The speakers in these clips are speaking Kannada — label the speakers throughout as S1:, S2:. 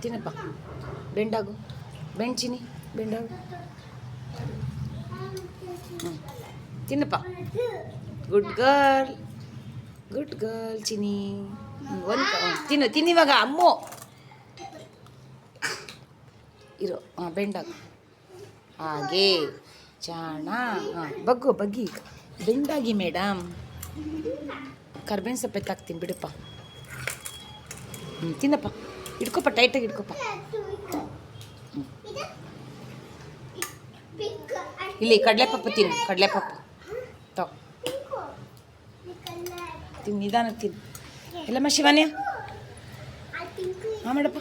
S1: ತಿನ್ನಪ್ಪ. ಬೆಂಡಾಗು. ಬೆಂಡ್ ಚಿನಿ. ಬೆಂಡಾಗು. ತಿನ್ನಪ್ಪ. Good girl. Good girl Chini. ತಿನ್ನು ತಿನ್ನಿವಾಗ ಅಮ್ಮು ಇರೋ. ಬೆಂಡಾಗು. ಹಾಗೆ ಜಾಣ. ಬಗ್ಗು ಬಗ್ಗಿ. ಬೆಂಡಾಗಿ ಮೇಡಮ್. ಕರ್ಬೇವಿನ ಸೊಪ್ಪು ಎತ್ತಾಕ್ತೀನಿ ಬಿಡಪ್ಪ. ತಿನ್ನಪ್ಪ. ಇಟ್ಕೊಪ್ಪ, ಟೈಟಾಗಿ ಇಟ್ಕೊಪ್ಪ. ಇಲ್ಲಿ ಕಡಲೆಪಪ್ಪು ತಿನ್ನು. ಕಡಲೆಪಪ್ಪು ತಗೋ. ತಿನ್ನು, ನಿಧಾನ ತಿನ್ನು. ಎಲ್ಲಮ್ಮ ಶಿವಾನ್ಯ. ಮಾಡಪ್ಪ.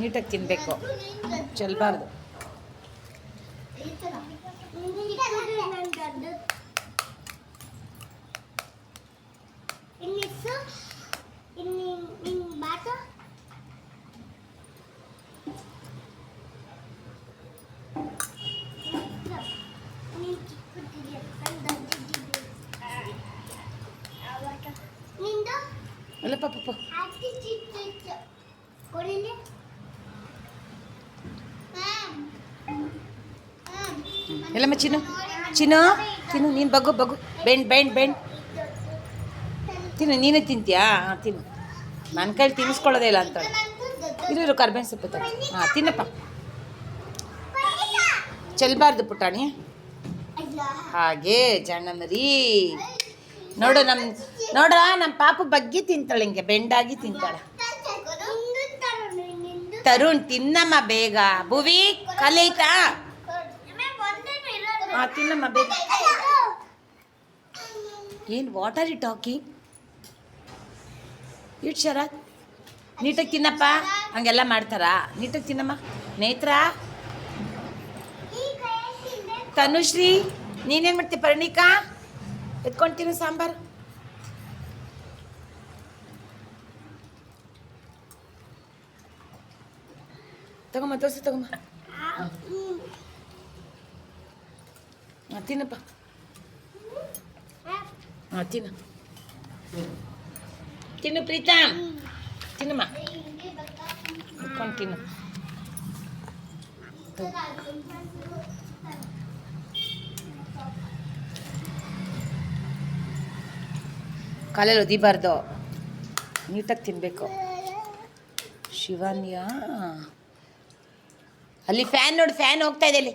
S1: ನೀಟಾಗಿ ತಿನ್ನಬೇಕು, ಚೆಲ್ಲಬಾರ್ದು. ಅಲ್ಲ ಪಾಪ ಎಲ್ಲಮ್ಮ ಚಿನ್ನು. ಚಿನ್ನು ತಿನ್ನು. ನೀನು ಬಗ್ಗು ಬಗ್ಗು. Bend bend bend. ತಿನ್ನು. ನೀನೇ ತಿಂತೀಯಾ? ತಿನ್ನು. ನನ್ನ ಕೈಲಿ ತಿನ್ನಿಸ್ಕೊಳ್ಳೋದೇ ಇಲ್ಲ ಅಂತಾಳೆ. ಇರು ಕರ್ಬೇವಿನ ಸೊಪ್ಪು ತಗೋ. ತಿನ್ನಪ್ಪ. ಚೆಲ್ಲಬಾರ್ದು ಪುಟಾಣಿ. ಹಾಗೆ ಜಾಣ ಮರಿ. ನೋಡು ನಮ್ಮ ಪಾಪು ಬಗ್ಗಿ ತಿಂತಾಳೆ, ಹಿಂಗೆ ಬೆಂಡಾಗಿ ತಿಂತಾಳೆ. ತರುಣ್ ತಿನ್ನಮ್ಮ ಬೇಗ. ಭುವಿ ಕಲೀತಾ. ತಿನ್ನಮ್ಮ ಬೇಗ. ಏನು what are you talking? It Sharath. ನೀಟಾಗಿ ತಿನ್ನಪ್ಪ. ಹಂಗೆಲ್ಲ ಮಾಡ್ತಾರಾ? ನೀಟಾಗಿ ತಿನ್ನಮ್ಮ. ನೇತ್ರ. ತನುಶ್ರೀ ನೀನೇನು ಮಾಡ್ತೀಯ? ಪರ್ಣಿಕಾ ಎತ್ಕೊಂಡು ತಿನ್ನು ಸಾಂಬಾರು. ತಗೊಂಬ, ತೋರಿಸಿ ತಗೊಂಬ. ತಿನ್ನಪ್ಪ. ತಿನ್ನು. ತಿನ್ನು ಪ್ರೀತಮ್. ತಿನ್ನಮ್ಮ. ಎತ್ಕೊಂಡು ತಿನ್ನು. ಕಾಲಲ್ಲಿ ಒದಿಬಾರ್ದು, ನೀಟಾಗಿ ತಿನ್ನಬೇಕು. ಶಿವಾನ್ಯ ಅಲ್ಲಿ ಫ್ಯಾನ್ ನೋಡು. ಫ್ಯಾನ್ ಹೋಗ್ತಾ ಇದೆ ಅಲ್ಲಿ.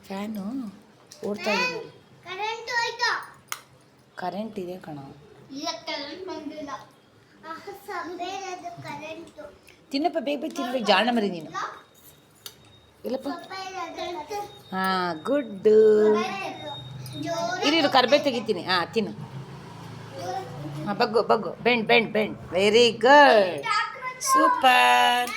S1: ಫ್ಯಾನು ಓಡ್ತಾ ಇದೆ. ಕರೆಂಟ್ ಇದೆ ಕಣ. ತಿನ್ನಪ್ಪ, ಬೇಗ ಬೇಗ ತಿನ್ಬೇಕು. ಜಾಣ ಮರಿ ನೀನು. ಇಲ್ಲಪ್ಪ. ಗುಡ್. ಇರು ಕರ್ಬೇವು ತೆಗಿತೀನಿ. ತಿನ್ನು. ಬಗ್ಗು ಬಗ್ಗು. Bend bend bend. Very good. Super.